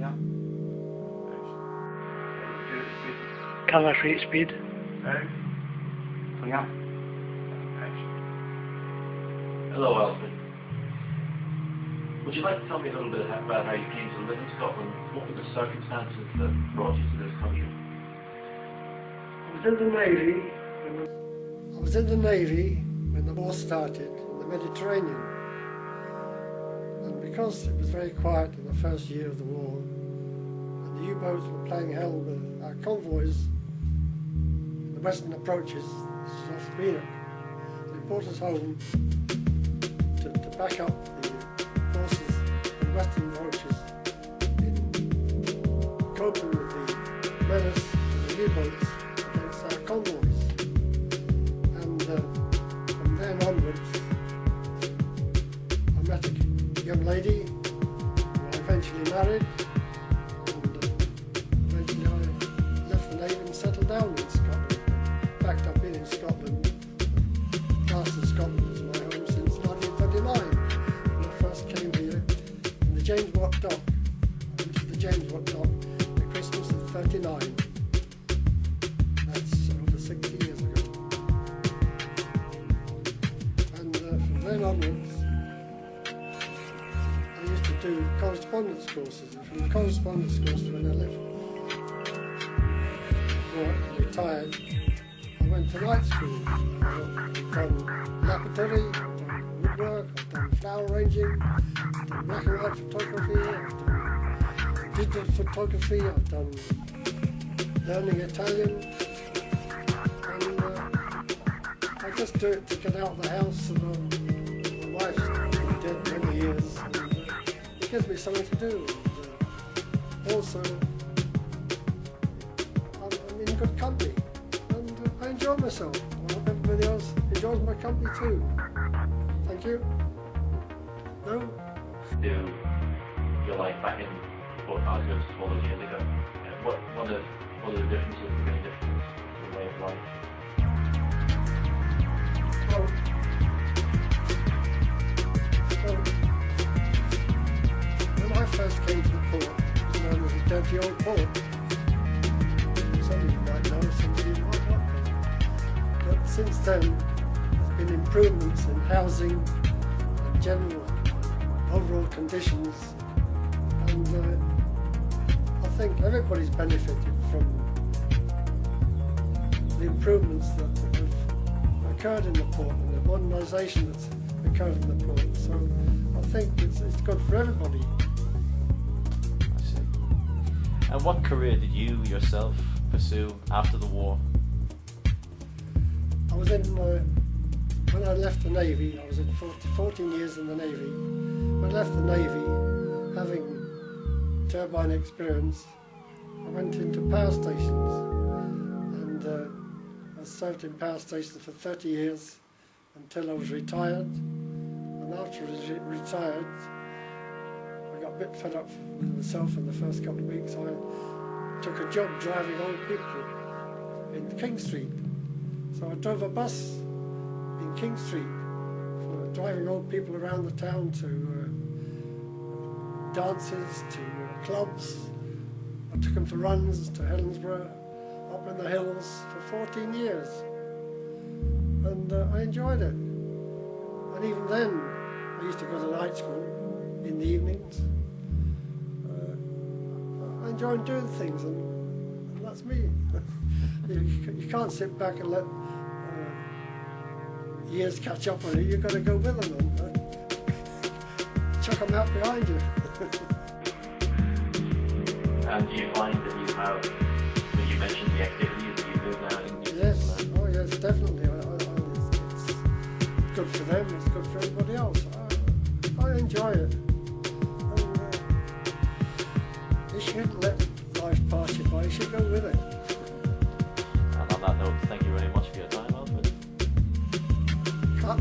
Yeah. Camera rate speed. Yeah. Hello, Alfred. Would you like to tell me a little bit about how you came to live in Scotland? What were the circumstances that brought you to this country? I was in the Navy when the war started in the Mediterranean. And because it was very quiet in the first year of the war, and the U-boats were playing hell with our convoys, the western approaches, this was off Greenock, they brought us home to back up the forces and western approaches in coping with the menace of the U-boats against our convoys. And from then onwards, I met a young lady who I eventually married, and eventually I left the Navy and settled down in Scotland. In fact, I've been in Scotland, cast of Scotland as my home since 1939. James Watt Dock. I went to the James Watt Dock at Christmas of '39. That's over 60 years ago. And from then onwards, I used to do correspondence courses. And from the correspondence course, when I left work and retired, I went to night school. I've done lapidary, I've done woodwork, I've done flower arranging, black and white photography, I've done digital photography, I've done learning Italian, and I just do it to get out of the house, and my wife's been dead many years, and it gives me something to do, and also I'm in good company, and I enjoy myself. I hope everybody else enjoys my company too. Thank you. No? To your life back in Port Harcourt all those years ago. What are the differences, the main differences in the way of life? When I first came to the port, it was known as a dirty old port. Some of you might know, some of you might not know. But since then, there's been improvements in housing and general overall conditions, and I think everybody's benefited from the improvements that have occurred in the port and the modernisation that's occurred in the port. So I think it's good for everybody. I see. And what career did you yourself pursue after the war? I was in, when I left the Navy, I was in 14 years in the Navy. When I left the Navy, having turbine experience, I went into power stations, and I served in power stations for 30 years until I was retired. And after I was retired, I got a bit fed up with myself in the first couple of weeks. I took a job driving old people in King Street. So I drove a bus in King Street, driving old people around the town to dances, to clubs. I took them for runs to Helensburgh, up in the hills for 14 years. And I enjoyed it. And even then, I used to go to night school in the evenings. I enjoyed doing things, and that's me. You can't sit back and let years catch up on you. You've got to go with them and chuck them out behind you. And do you find that you have, when you mentioned the activities that you do now in New Yes, Zealand? oh yes, definitely. It's good for them, it's good for everybody else. I enjoy it. And, you shouldn't let life pass you by, you should go with it. And on that note, thank you very much for your time, Alfred. Cut.